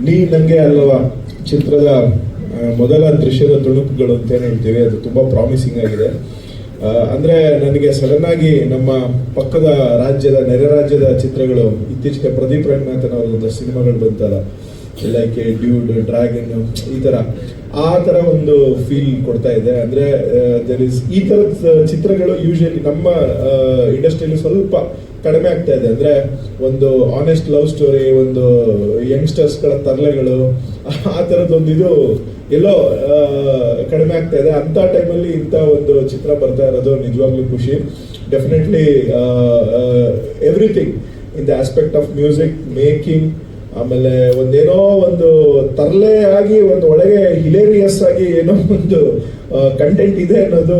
ನೀ ನಂಗೆ ಅಲ್ವಾ ಚಿತ್ರದ ಮೊದಲ ದೃಶ್ಯದ ತುಣುಕುಗಳು ಅಂತೇನು ಹೇಳ್ತೀವಿ, ಅದು ತುಂಬಾ ಪ್ರಾಮಿಸಿಂಗ್ ಆಗಿದೆ. ಅಂದ್ರೆ ನನಗೆ ಸಡನ್ ಆಗಿ ನಮ್ಮ ಪಕ್ಕದ ರಾಜ್ಯದ ನೆರೆ ರಾಜ್ಯದ ಚಿತ್ರಗಳು ಇತ್ತೀಚೆಗೆ ಪ್ರದೀಪ್ ರಂಗನಾಥನ್ ಅವರ ಒಂದು ಸಿನಿಮಾಗಳು ಬಂತಲ್ಲ, ಲೈಕ್ ಡ್ಯೂಡ್, ಡ್ರ್ಯಾಗನ್, ಆ ತರ ಒಂದು ಫೀಲ್ ಕೊಡ್ತಾ ಇದೆ. ಅಂದ್ರೆ ಈ ತರದ ಚಿತ್ರಗಳು ಯೂಶಲಿ ನಮ್ಮ ಇಂಡಸ್ಟ್ರಿಯಲ್ಲಿ ಸ್ವಲ್ಪ ಕಡಿಮೆ ಆಗ್ತಾ ಇದೆ. ಅಂದ್ರೆ ಒಂದು ಆನೆಸ್ಟ್ ಲವ್ ಸ್ಟೋರಿ, ಒಂದು ಯಂಗ್ಸ್ಟರ್ಸ್ ಗಳ ತರಲೆಗಳು, ಆ ತರದೊಂದು ಇದು ಎಲ್ಲೋ ಕಡಿಮೆ ಆಗ್ತಾ ಇದೆ. ಅಂತ ಟೈಮಲ್ಲಿ ಇಂಥ ಒಂದು ಚಿತ್ರ ಬರ್ತಾ ಇರೋದು ನಿಜವಾಗ್ಲೂ ಖುಷಿ. Definitely everything in the aspect of music making, ಆಮೇಲೆ ಒಂದೇನೋ ಒಂದು ತರಲೆ ಆಗಿ ಒಂದು ಒಳಗೆ ಹಿಲೇರಿಯಸ್ ಆಗಿ ಏನೋ ಒಂದು ಕಂಟೆಂಟ್ ಇದೆ ಅನ್ನೋದು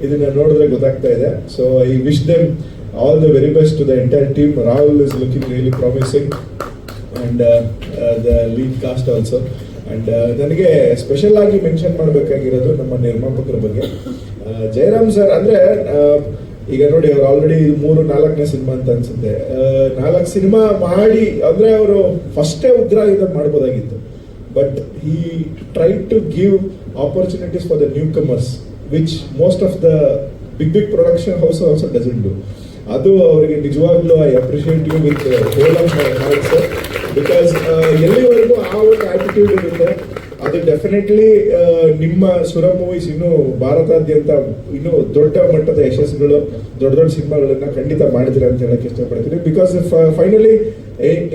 ಇದನ್ನ ನೋಡಿದ್ರೆ ಗೊತ್ತಾಗ್ತಾ ಇದೆ. So I wish them all the very best to the entire team. Rahul is looking really promising and the lead cast also. And ನನಗೆ ಸ್ಪೆಷಲ್ ಆಗಿ ಮೆನ್ಷನ್ ಮಾಡಬೇಕಾಗಿರೋದು ನಮ್ಮ ನಿರ್ಮಾಪಕರ ಬಗ್ಗೆ. ಜಯರಾಮ್ ಸರ್ ಅಂದ್ರೆ ಈಗ ನೋಡಿ, ಅವ್ರು ಆಲ್ರೆಡಿ 3-4ನೇ ಸಿನಿಮಾ ಅಂತ ಅನ್ಸುತ್ತೆ. 4 ಸಿನಿಮಾ ಮಾಡಿ ಅಂದ್ರೆ ಅವರು ಫಸ್ಟೇ ಉಗ್ರ ಇದನ್ನು ಮಾಡ್ಬೋದಾಗಿತ್ತು. But he try to give opportunities for the newcomers, which most of the big production house also doesn't do. ಅದು ಅವರಿಗೆ ನಿಜವಾಗ್ಲೂ I appreciate you with whole of my heart sir. Because ಎಲ್ಲಿವರೆಗೂ ಆ ಒಂದು ಆಟಿಟ್ಯೂಡ್ ಇರುತ್ತೆ, ಅದು definitely ನಿಮ್ಮ ಸುರ ಮೂವೀಸ್ ಇನ್ನು ಭಾರತಾದ್ಯಂತ ಇನ್ನೂ ದೊಡ್ಡ ಮಟ್ಟದ ಯಶಸ್ಸುಗಳು, ದೊಡ್ಡ ದೊಡ್ಡ ಸಿನಿಮಾಗಳನ್ನ ಖಂಡಿತ ಮಾಡಿದಿರ ಅಂತ ಹೇಳಕ್ ಇಷ್ಟಪಡ್ತೀನಿ. ಬಿಕಾಸ್ ಫೈನಲಿ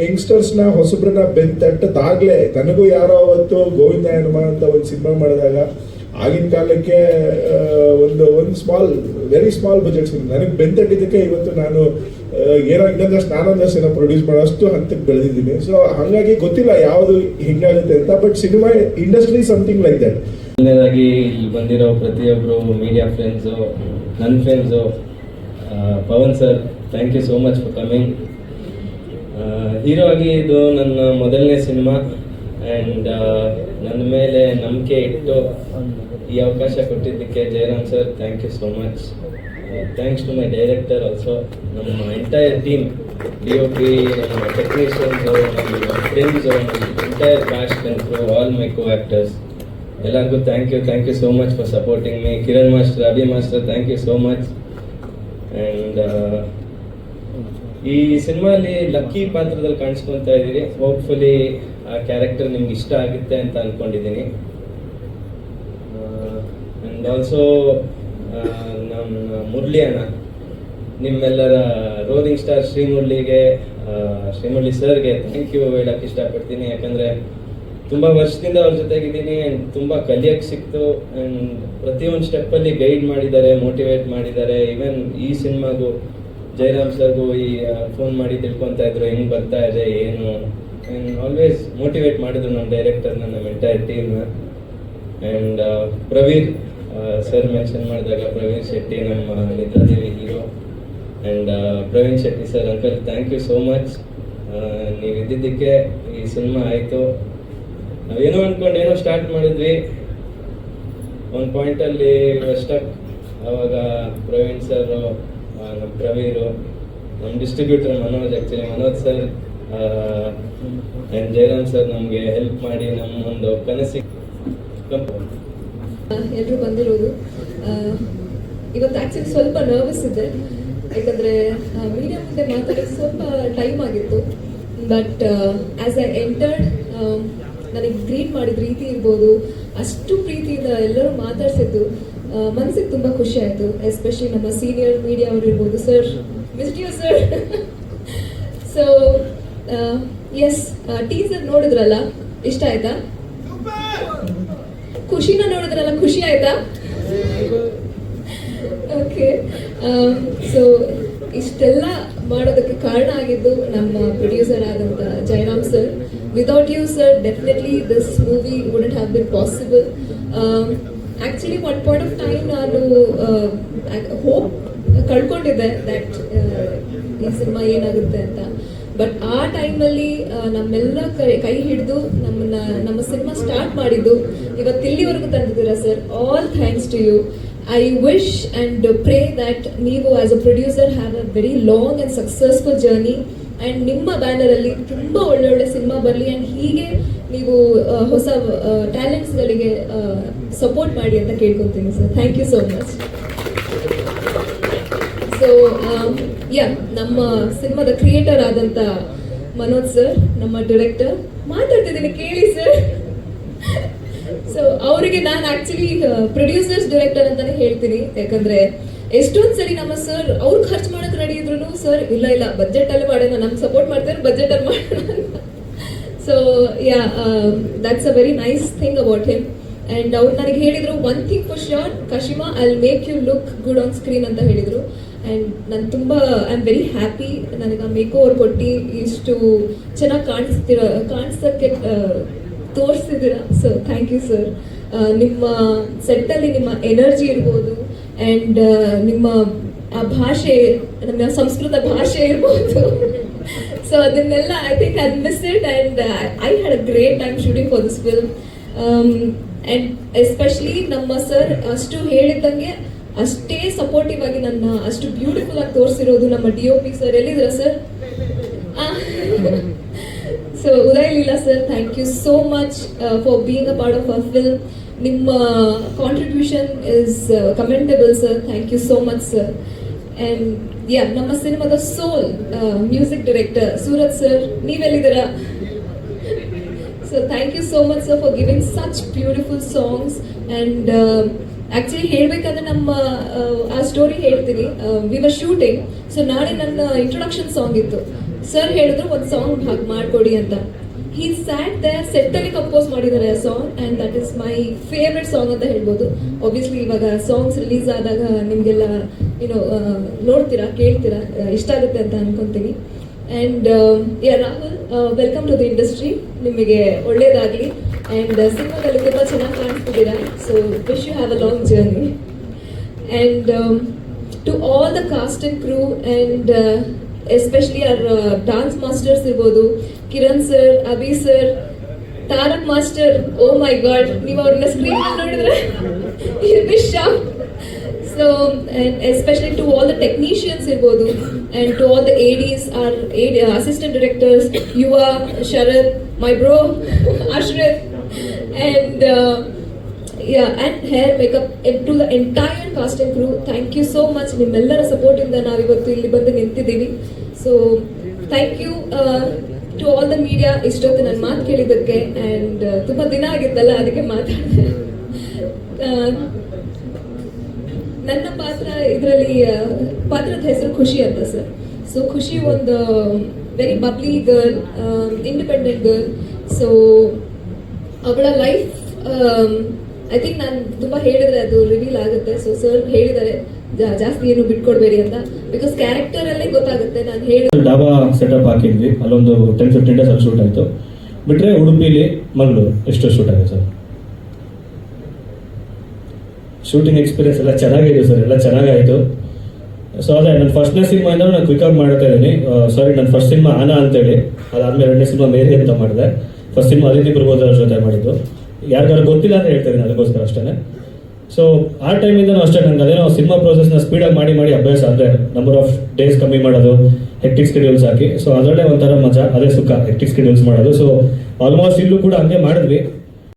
ಯಂಗ್ಸ್ಟರ್ಸ್ನ ಹೊಸಬ್ರನ್ನ ಬೆಂತಟ್ಟದಾಗ್ಲೇ, ನನಗೂ ಯಾರೋ ಅವತ್ತು ಗೋವಿಂದ ಹನುಮ ಅಂತ ಒಂದು ಸಿನಿಮಾ ಮಾಡಿದಾಗ ಆಗಿನ ಕಾಲಕ್ಕೆ ಒಂದು ವೆರಿ ಸ್ಮಾಲ್ ಬಜೆಟ್ ಸಿನಿಮಾ ನನಗೆ ಬೆಂತಟ್ಟಿದ್ದಕ್ಕೆ ಇವತ್ತು ನಾನು ಏನೋ ನಾನೊಂದಷ್ಟು ಏನೋ ಪ್ರೊಡ್ಯೂಸ್ ಮಾಡೋಷ್ಟು ಹಂತಕ್ಕೆ ಬೆಳೆದಿದ್ದೀನಿ. ಸೊ ಹಾಗಾಗಿ ಗೊತ್ತಿಲ್ಲ ಯಾವುದು ಹಿಂಗಾಗುತ್ತೆ ಅಂತ, but cinema industry something like that. ಮೊದಲನೇದಾಗಿ ಇಲ್ಲಿ ಬಂದಿರೋ ಪ್ರತಿಯೊಬ್ಬರು ಮೀಡಿಯಾ ಫ್ರೆಂಡ್ಸು, ನನ್ನ friends, Pavan sir, thank you so much for coming. Hero ಆಗಿ ಇದು ನನ್ನ ಮೊದಲನೇ ಸಿನಿಮಾ ಆ್ಯಂಡ್ ನನ್ನ ಮೇಲೆ ನಂಬಿಕೆ ಇಟ್ಟು ಈ ಅವಕಾಶ ಕೊಟ್ಟಿದ್ದಕ್ಕೆ Jayaram sir, thank you so much. Thanks to my director also, ನಮ್ಮ ಎಂಟೈರ್ ಟೀಮ್, DOP, ನಮ್ಮ ಟೆಕ್ನಿಷಿಯನ್ಸು, ನಮ್ಮ ಫ್ರೆಂಡ್ಸು, ನಮ್ಮ entire cast and crew, all my co actors, ಎಲ್ಲರಿಗೂ thank you so much for supporting me. Kiran master, Abhi master, thank you so much. And ಈ ಸಿನಿಮಾಲಿ lucky ಪಾತ್ರದಲ್ಲಿ ಕಾಣಿಸ್ಕೊತಾ ಇದ್ದೀರಿ. Hopefully ಆ ಕ್ಯಾರೆಕ್ಟರ್ ನಿಮ್ಗೆ ಇಷ್ಟ ಆಗುತ್ತೆ ಅಂತ ಅಂದ್ಕೊಂಡಿದ್ದೀನಿ. ಆ್ಯಂಡ್ ಆಲ್ಸೋ ನಮ್ಮ ಮುರಳಿ ಅಣ್ಣ, ನಿಮ್ಮೆಲ್ಲರ ರೋಲಿಂಗ್ ಸ್ಟಾರ್ ಶ್ರೀಮುರಳಿ ಸರ್ಗೆ ಥ್ಯಾಂಕ್ ಯು ಹೇಳಕ್ಕೆ ಇಷ್ಟಪಡ್ತೀನಿ. ಯಾಕಂದರೆ ತುಂಬ ವರ್ಷದಿಂದ ಅವ್ರ ಜೊತೆಗಿದ್ದೀನಿ ಆ್ಯಂಡ್ ತುಂಬ ಕಲಿಯೋಕ್ಕೆ ಸಿಕ್ತು. ಆ್ಯಂಡ್ ಪ್ರತಿಯೊಂದು ಸ್ಟೆಪ್ಪಲ್ಲಿ ಗೈಡ್ ಮಾಡಿದ್ದಾರೆ, ಮೋಟಿವೇಟ್ ಮಾಡಿದ್ದಾರೆ. ಈವನ್ ಈ ಸಿನಿಮಾಗೂ ಜಯರಾಮ್ ಸರ್ಗೂ ಫೋನ್ ಮಾಡಿ ತಿಳ್ಕೊತಾ ಇದ್ರು ಹೆಂಗೆ ಬರ್ತಾ ಇದೆ ಏನು, ಆ್ಯಂಡ್ ಆಲ್ವೇಸ್ ಮೋಟಿವೇಟ್ ಮಾಡಿದ್ರು ನಮ್ಮ ಡೈರೆಕ್ಟರ್ನ, ನಮ್ಮ ಎಂಟೈರ್ ಟೀಮ್ನ. ಆ್ಯಂಡ್ ಪ್ರವೀರ್ ಸರ್ ಮೆನ್ಷನ್ ಮಾಡಿದಾಗ, ಪ್ರವೀಣ್ ಶೆಟ್ಟಿ ನಮ್ಮ Nidradevi hero, and Praveen Shetty sir, uncle thank you so much. ನೀವು ಇದ್ದಿದ್ದಕ್ಕೆ ಈ ಸಿನಿಮಾ ಆಯಿತು. ನಾವೇನೋ ಅಂದ್ಕೊಂಡು ಏನೋ ಸ್ಟಾರ್ಟ್ ಮಾಡಿದ್ವಿ, ಒಂದು ಪಾಯಿಂಟಲ್ಲಿ ಸ್ಟಕ್. ಆವಾಗ ಪ್ರವೀಣ್ ಸರ್, ನಮ್ಮ ಪ್ರವೀರು, ನಮ್ಮ distributor Manoj sir and Jayaram sir ನಮಗೆ ಹೆಲ್ಪ್ ಮಾಡಿ ನಮ್ಮೊಂದು ಕನಸಿಗೆ ಎಲ್ಲರೂ ಬಂದಿರೋದು. ಇವತ್ತು ಆ್ಯಕ್ಚುಲಿ ಸ್ವಲ್ಪ ನರ್ವಸ್ ಇದೆ, ಯಾಕಂದರೆ ಮೀಡಿಯಾ ಮುಂದೆ ಮಾತಾಡೋಕ್ಕೆ ಸ್ವಲ್ಪ ಟೈಮ್ ಆಗಿತ್ತು. ಬಟ್ ಆ್ಯಸ್ ಐ ಎಂಟರ್ಡ್, ನನಗೆ ಗ್ರೀಟ್ ಮಾಡಿದ ರೀತಿ ಇರ್ಬೋದು, ಅಷ್ಟು ಪ್ರೀತಿಯಿಂದ ಎಲ್ಲರೂ ಮಾತಾಡ್ಸಿದ್ದು ಮನಸ್ಸಿಗೆ ತುಂಬ ಖುಷಿ ಆಯಿತು. ಎಸ್ಪೆಷಲಿ ನಮ್ಮ ಸೀನಿಯರ್ ಮೀಡಿಯಾ ಅವರು ಇರ್ಬೋದು. Sir, missed you sir. So yes, teaser ನೋಡಿದ್ರಲ್ಲ, ಇಷ್ಟ ಆಯ್ತಾ? ಖುಷಿನ ನೋಡಿದ್ರಲ್ಲ, ಖುಷಿ ಆಯ್ತಾ? ಓಕೆ. ಸೊ ಇಷ್ಟೆಲ್ಲ ಮಾಡೋದಕ್ಕೆ ಕಾರಣ ಆಗಿದ್ದು ನಮ್ಮ ಪ್ರೊಡ್ಯೂಸರ್ ಆದಂಥ Jayaram sir. Without you sir, definitely this movie wouldn't have been possible. Actually one point of time ನಾನು ಹೋಪ್ ಕಳ್ಕೊಂಡಿದ್ದೆ ದಟ್ ಈ ಸಿನಿಮಾ ಏನಾಗುತ್ತೆ ಅಂತ. ಬಟ್ ಆ ಟೈಮಲ್ಲಿ ನಮ್ಮೆಲ್ಲ ಕೈ ಹಿಡಿದು ನಮ್ಮ ಸಿನಿಮಾ ಸ್ಟಾರ್ಟ್ ಮಾಡಿದ್ದು ಇವತ್ತು ಇಲ್ಲಿವರೆಗೂ ತಂದಿದ್ದೀರಾ sir. All thanks to you. I wish and pray that ನೀವು as a producer have a very long and successful journey. And ನಿಮ್ಮ ಬ್ಯಾನರಲ್ಲಿ ತುಂಬ ಒಳ್ಳೊಳ್ಳೆ ಸಿನಿಮಾ ಬರಲಿ ಆ್ಯಂಡ್ ಹೀಗೆ ನೀವು ಹೊಸ ಟ್ಯಾಲೆಂಟ್ಸ್ಗಳಿಗೆ ಸಪೋರ್ಟ್ ಮಾಡಿ ಅಂತ ಕೇಳ್ಕೊತೀನಿ sir. Thank you so much. So ನಮ್ಮ ಸಿನಿಮಾದ ಕ್ರಿಯೇಟರ್ ಆದಂಥ ಮನೋಜ್ ಸರ್, ನಮ್ಮ ಡೈರೆಕ್ಟರ್, ಮಾತಾಡ್ತಿದ್ದೀನಿ ಕೇಳಿ ಸರ್. ಸೊ ಅವರಿಗೆ ನಾನು ಆಕ್ಚುಲಿ ಪ್ರೊಡ್ಯೂಸರ್ಸ್ ಡೈರೆಕ್ಟರ್ ಅಂತಾನೆ ಹೇಳ್ತೀನಿ, ಯಾಕಂದ್ರೆ ಎಷ್ಟೊಂದ್ ಸರಿ ನಮ್ಮ ಸರ್ ಅವ್ರು ಖರ್ಚು ಮಾಡಕ್ ರೆಡಿ ಇದ್ರು ಸರ್ ಇಲ್ಲ ಬಜೆಟ್ ಅಲ್ಲಿ ಮಾಡೋಣ, ನಮ್ಗೆ ಸಪೋರ್ಟ್ ಮಾಡ್ತಾರೆ, ಬಜೆಟ್ ಅಲ್ಲಿ ಮಾಡೋಣ. So that's a very nice thing about him. And ಅವ್ರು ನನಗೆ ಹೇಳಿದ್ರು ಒನ್ ಥಿಂಗ್ ಫಾರ್ ಶ್ಯೂರ್, ಕಶಿಮಾ I will make you look good on screen ಅಂತ ಹೇಳಿದ್ರು. ಆ್ಯಂಡ್ ನಾನು ತುಂಬ ಐ ಆಮ್ ವೆರಿ ಹ್ಯಾಪಿ, ನನಗೆ ಆ ಮೇಕ್ ಓವರ್ ಕೊಟ್ಟು ಇಷ್ಟು ಚೆನ್ನಾಗಿ ಕಾಣಿಸೋಕ್ಕೆ ತೋರಿಸಿದ್ದೀರಾ. So thank you sir. ನಿಮ್ಮ ಸೆಟ್ಟಲ್ಲಿ ನಿಮ್ಮ ಎನರ್ಜಿ ಇರ್ಬೋದು ಆ್ಯಂಡ್ ನಿಮ್ಮ ಆ ಭಾಷೆ, ನಮ್ಮ ಸಂಸ್ಕೃತ ಭಾಷೆ ಇರ್ಬೋದು. ಸೊ ಅದನ್ನೆಲ್ಲ I think I miss it and I had a great time shooting for this film. And especially ನಮ್ಮ ಸರ್ ಅಷ್ಟು ಹೇಳಿದ್ದಂಗೆ ಅಷ್ಟೇ ಸಪೋರ್ಟಿವ್ ಆಗಿ ನನ್ನ ಅಷ್ಟು ಬ್ಯೂಟಿಫುಲ್ ಆಗಿ ತೋರಿಸಿರೋದು ನಮ್ಮ DOP ಸರ್. ಎಲ್ಲಿದ್ದೀರಾ sir? So Uday Leela sir, thank you so much for being a part of our film. ನಿಮ್ಮ contribution is commentable sir, thank you so much sir. And ನಮ್ಮ ಸಿನಿಮಾದ soul music director Surath sir, ನೀವೆಲ್ಲಿದ್ದೀರಾ? So thank you so much sir for giving such beautiful songs. And actually ಹೇಳ್ಬೇಕಂದ್ರೆ ನಮ್ಮ ಆ story ಹೇಳ್ತೀನಿ. We were shooting, so ನಾಳೆ ನನ್ನ introduction song ಇತ್ತು. ಸರ್ ಹೇಳಿದ್ರು ಒಂದು ಸಾಂಗ್ ಹಾಗೆ ಮಾಡ್ಕೊಡಿ ಅಂತ. ಹಿ ಸ್ಯಾಟ್ ದೇರ್, ಸೆಟ್ಟಲ್ಲಿ ಕಂಪೋಸ್ ಮಾಡಿದ್ದಾರೆ ಆ song and that is my favourite song ಅಂತ ಹೇಳ್ಬೋದು. ಆಬ್ವಿಯಸ್ಲಿ ಇವಾಗ ಸಾಂಗ್ಸ್ ರಿಲೀಸ್ ಆದಾಗ ನಿಮಗೆಲ್ಲ ನೋಡ್ತೀರಾ, ಕೇಳ್ತೀರಾ, ಇಷ್ಟ ಆಗುತ್ತೆ ಅಂತ ಅನ್ಕೊಂತೀನಿ. And Rahul, welcome to the industry. ನಿಮಗೆ ಒಳ್ಳೇದಾಗಲಿ ಆ್ಯಂಡ್ ಸಿನಿಮಾದಲ್ಲಿ ತುಂಬ ಚೆನ್ನಾಗಿ ಕಾಣಿಸ್ತಿದ್ದೀರಾ. So wish you have a long journey. And to all the cast and crew and especially our dance masters ಇರ್ಬೋದು, Kiran sir, Abhi sir, Tarak master, oh my god, ನೀವು ಅವ್ರನ್ನ screen ನೋಡಿದ್ರೆ shock. So and especially to all the technicians ಇರ್ಬೋದು and to all the ADs, our assistant directors, Yuva, Sharad, my bro Ashraf, and and hair makeup, and to the entire cast and crew, thank you so much. ನಿಮ್ಮೆಲ್ಲರ support ಇಂದ ನಾವು ಇವತ್ತು ಇಲ್ಲಿ ಬಂದು ನಿಂತಿದ್ದೀವಿ. So thank you to all the media, ಇಷ್ಟೊತ್ತು ನನ್ನ ಮಾತು ಕೇಳಿದ್ದಕ್ಕೆ. ಆ್ಯಂಡ್ ತುಂಬ ದಿನ ಆಗಿತ್ತಲ್ಲ, ಅದಕ್ಕೆ ಮಾತಾಡಿದೆ. ನನ್ನ ಪಾತ್ರ ಇದರಲ್ಲಿ ಪಾತ್ರದ ಹೆಸರು ಖುಷಿ ಅಂತ ಸರ್. ಸೊ ಖುಷಿ ಒಂದು very bubbly girl, independent girl. So ಅವಳ ಲೈಫ್ ಐ ಥಿಂಕ್ ನಾನು ತುಂಬ ಹೇಳಿದ್ರೆ ಅದು ರಿವೀಲ್ ಆಗುತ್ತೆ. ಸೊ ಸರ್ ಹೇಳಿದ್ದಾರೆ ಜಾಸ್ತಿ ಏನು ಬಿಟ್ಕೊಡ್ಬೇಡಿ ಅಂತ, ಬಿಕಾಸ್ ಕ್ಯಾರೆಕ್ಟರಲ್ಲೇ ಗೊತ್ತಾಗುತ್ತೆ. ನಾನು ಹೇಳಿದ ಡಾಬಾ ಸೆಟಪ್ ಹಾಕಿದ್ವಿ, ಅಲ್ಲೊಂದು 10-15 ಡೇಸ್ ಅಲ್ಲಿ ಶೂಟ್ ಆಯಿತು. ಬಿಟ್ಟರೆ ಉಡುಪಿಲಿ ಮಂಗಳೂರು ಎಷ್ಟು ಶೂಟ್ ಆಗಿದೆ ಸರ್. ಶೂಟಿಂಗ್ ಎಕ್ಸ್ಪೀರಿಯನ್ಸ್ ಎಲ್ಲ ಚೆನ್ನಾಗಿದೆ ಸರ್, ಎಲ್ಲ ಚೆನ್ನಾಗಾಯಿತು. ಸೊ ಅದೇ ನನ್ನ ಫಸ್ಟ್ನೇ ಸಿನಿಮಾಯಿಂದ ನಾನು ಕ್ವಿಕಾಗಿ ಮಾಡ್ತಾ ಇದ್ದೀನಿ. ಸಾರಿ, ನನ್ನ ಫಸ್ಟ್ ಸಿನಿಮಾ ಆನಾ ಅಂತೇಳಿ, ಅದಾದಮೇಲೆ ಎರಡನೇ ಸಿನಿಮಾ ಮೇರಿ ಅಂತ ಮಾಡಿದೆ. ಫಸ್ಟ್ ಸಿನಿಮಾ ಅದಿತಿ ಪ್ರಬೋಧ ಅವ್ರ ಜೊತೆ ಮಾಡಿದ್ದು. ಯಾರಿಗಾರು ಗೊತ್ತಿಲ್ಲ ಅಂತ ಹೇಳ್ತಾ ಇದ್ದೀನಿ, ಅದಕ್ಕೋಸ್ಕರ ಅಷ್ಟೇ. ಸೊ ಆ ಟೈಮಿಂದನೂ ಅಷ್ಟೇ ನನಗೆ ಅದೇನೋ ಸಿನಿಮಾ ಪ್ರೊಸೆಸ್ನ ಸ್ಪೀಡಾಗಿ ಮಾಡಿ ಅಭ್ಯಾಸ. ಅಂದರೆ ನಂಬರ್ ಆಫ್ ಡೇಸ್ ಕಮ್ಮಿ ಮಾಡೋದು, ಹೆಕ್ಟಿಕ್ ಸ್ಕೆಡ್ಯೂಲ್ಸ್ ಹಾಕಿ. ಸೊ ಅದರಲ್ಲೇ ಒಂಥರ ಮಜಾ, ಅದೇ ಸುಖ, ಹೆಕ್ಟಿಕ್ ಸ್ಕೆಡ್ಯೂಲ್ಸ್ ಮಾಡೋದು. ಸೊ ಆಲ್ಮೋಸ್ಟ್ ಇಲ್ಲೂ ಕೂಡ ಹಂಗೆ ಮಾಡಿದ್ವಿ.